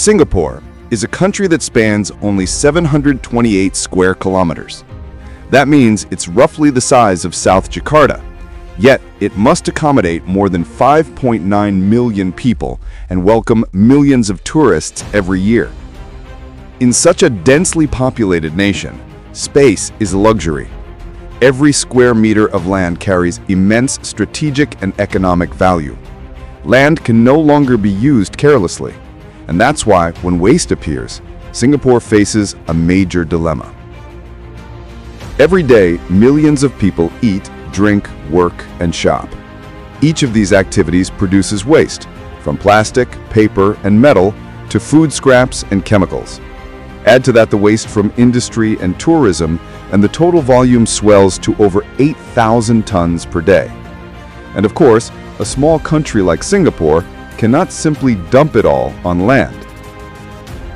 Singapore is a country that spans only 728 square kilometers. That means it's roughly the size of South Jakarta, yet it must accommodate more than 5.9 million people and welcome millions of tourists every year. In such a densely populated nation, space is a luxury. Every square meter of land carries immense strategic and economic value. Land can no longer be used carelessly, and that's why, when waste appears, Singapore faces a major dilemma. Every day, millions of people eat, drink, work, and shop. Each of these activities produces waste, from plastic, paper, and metal to food scraps and chemicals. Add to that the waste from industry and tourism, and the total volume swells to over 8,000 tons per day. And of course, a small country like Singapore cannot simply dump it all on land.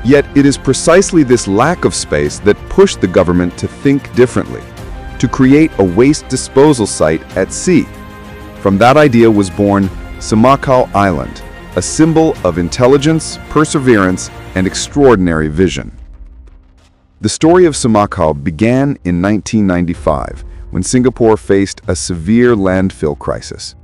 Yet it is precisely this lack of space that pushed the government to think differently, to create a waste disposal site at sea. From that idea was born Semakau Island, a symbol of intelligence, perseverance, and extraordinary vision. The story of Semakau began in 1995, when Singapore faced a severe landfill crisis.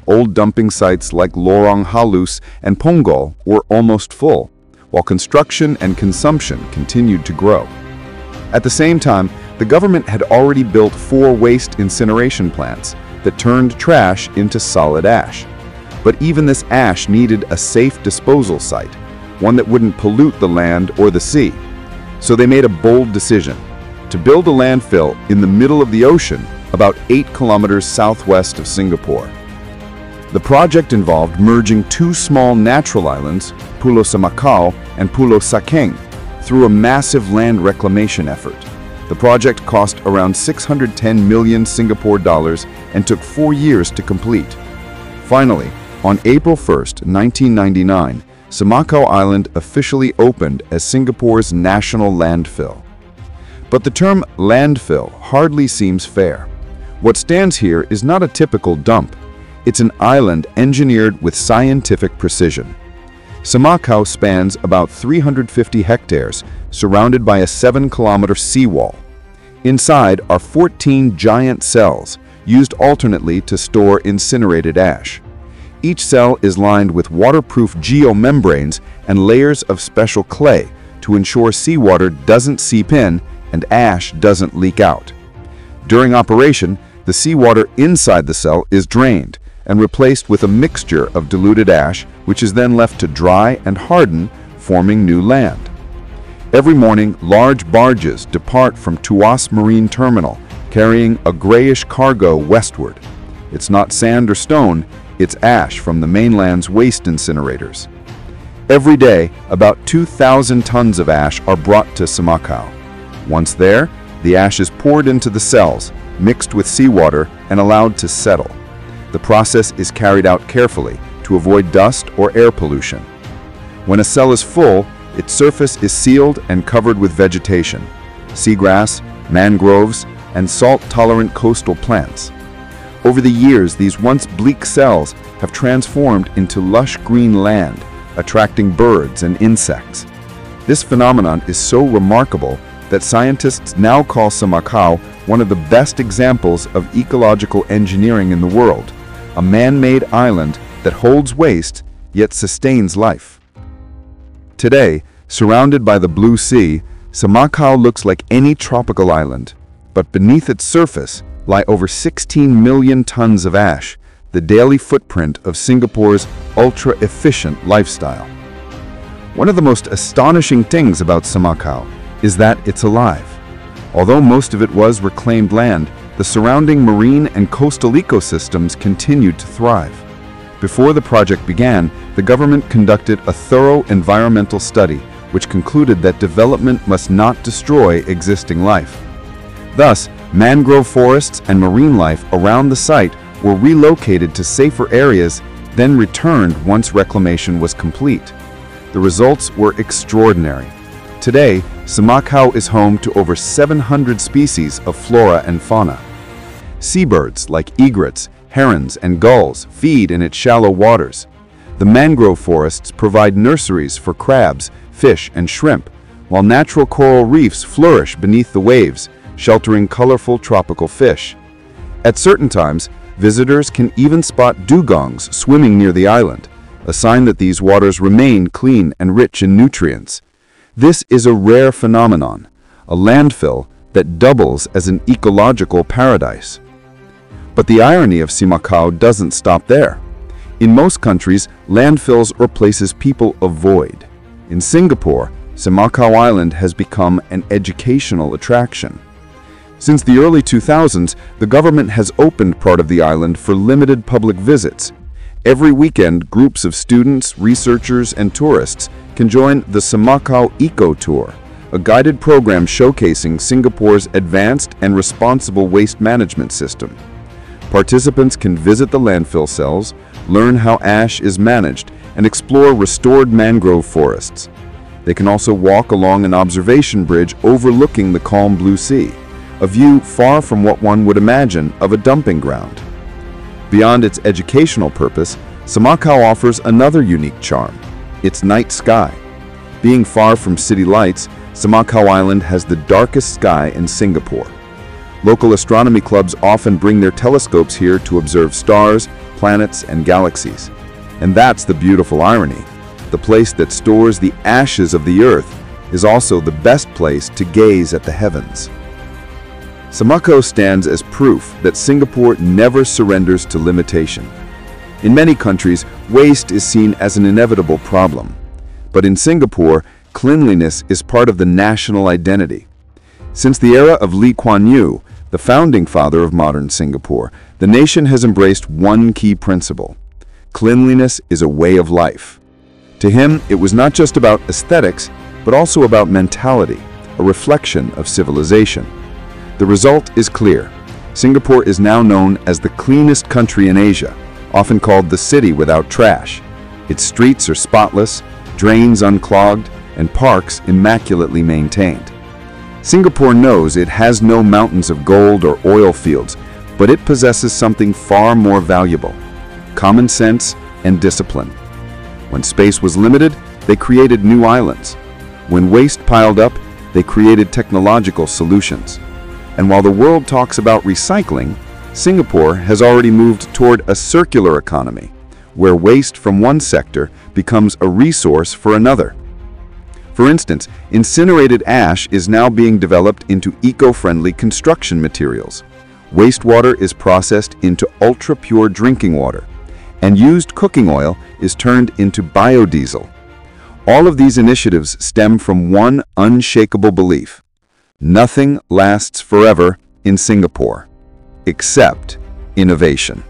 Old dumping sites like Lorong Halus and Punggol were almost full, while construction and consumption continued to grow. At the same time, the government had already built 4 waste incineration plants that turned trash into solid ash. But even this ash needed a safe disposal site, one that wouldn't pollute the land or the sea. So they made a bold decision to build a landfill in the middle of the ocean, about 8 kilometers southwest of Singapore. The project involved merging 2 small natural islands, Pulau Semakau and Pulau Sakeng, through a massive land reclamation effort. The project cost around 610 million Singapore dollars and took 4 years to complete. Finally, on April 1st, 1999, Semakau Island officially opened as Singapore's national landfill. But the term landfill hardly seems fair. What stands here is not a typical dump. It's an island engineered with scientific precision. Semakau spans about 350 hectares, surrounded by a 7-kilometer seawall. Inside are 14 giant cells, used alternately to store incinerated ash. Each cell is lined with waterproof geomembranes and layers of special clay to ensure seawater doesn't seep in and ash doesn't leak out. During operation, the seawater inside the cell is drained and replaced with a mixture of diluted ash, which is then left to dry and harden, forming new land. Every morning, large barges depart from Tuas Marine Terminal, carrying a grayish cargo westward. It's not sand or stone, it's ash from the mainland's waste incinerators. Every day, about 2,000 tons of ash are brought to Semakau. Once there, the ash is poured into the cells, mixed with seawater, and allowed to settle. The process is carried out carefully to avoid dust or air pollution. When a cell is full, its surface is sealed and covered with vegetation, seagrass, mangroves, and salt-tolerant coastal plants. Over the years, these once bleak cells have transformed into lush green land, attracting birds and insects. This phenomenon is so remarkable that scientists now call Semakau one of the best examples of ecological engineering in the world, a man-made island that holds waste yet sustains life. Today, surrounded by the blue sea, Semakau looks like any tropical island, but beneath its surface lie over 16 million tons of ash, the daily footprint of Singapore's ultra-efficient lifestyle. One of the most astonishing things about Semakau is that it's alive. Although most of it was reclaimed land, the surrounding marine and coastal ecosystems continued to thrive. Before the project began, the government conducted a thorough environmental study which concluded that development must not destroy existing life. Thus, mangrove forests and marine life around the site were relocated to safer areas, then returned once reclamation was complete. The results were extraordinary. Today, Semakau is home to over 700 species of flora and fauna. Seabirds like egrets, herons, and gulls feed in its shallow waters. The mangrove forests provide nurseries for crabs, fish, and shrimp, while natural coral reefs flourish beneath the waves, sheltering colorful tropical fish. At certain times, visitors can even spot dugongs swimming near the island, a sign that these waters remain clean and rich in nutrients. This is a rare phenomenon, a landfill that doubles as an ecological paradise. But the irony of Semakau doesn't stop there. In most countries, landfills are places people avoid. In Singapore, Semakau Island has become an educational attraction. Since the early 2000s, the government has opened part of the island for limited public visits. Every weekend, groups of students, researchers, and tourists can join the Semakau Eco Tour, a guided program showcasing Singapore's advanced and responsible waste management system. Participants can visit the landfill cells, learn how ash is managed, and explore restored mangrove forests. They can also walk along an observation bridge overlooking the calm blue sea, a view far from what one would imagine of a dumping ground. Beyond its educational purpose, Semakau offers another unique charm: its night sky. Being far from city lights, Semakau Island has the darkest sky in Singapore. Local astronomy clubs often bring their telescopes here to observe stars, planets, and galaxies. And that's the beautiful irony. The place that stores the ashes of the Earth is also the best place to gaze at the heavens. Semakau stands as proof that Singapore never surrenders to limitation. In many countries, waste is seen as an inevitable problem. But in Singapore, cleanliness is part of the national identity. Since the era of Lee Kuan Yew, the founding father of modern Singapore, the nation has embraced one key principle: cleanliness is a way of life. To him, it was not just about aesthetics, but also about mentality, a reflection of civilization. The result is clear. Singapore is now known as the cleanest country in Asia, often called the city without trash. Its streets are spotless, drains unclogged, and parks immaculately maintained. Singapore knows it has no mountains of gold or oil fields, but it possesses something far more valuable: common sense and discipline. When space was limited, they created new islands. When waste piled up, they created technological solutions. And while the world talks about recycling, Singapore has already moved toward a circular economy, where waste from one sector becomes a resource for another. For instance, incinerated ash is now being developed into eco-friendly construction materials. Wastewater is processed into ultra-pure drinking water, and used cooking oil is turned into biodiesel. All of these initiatives stem from one unshakable belief: nothing lasts forever in Singapore, except innovation.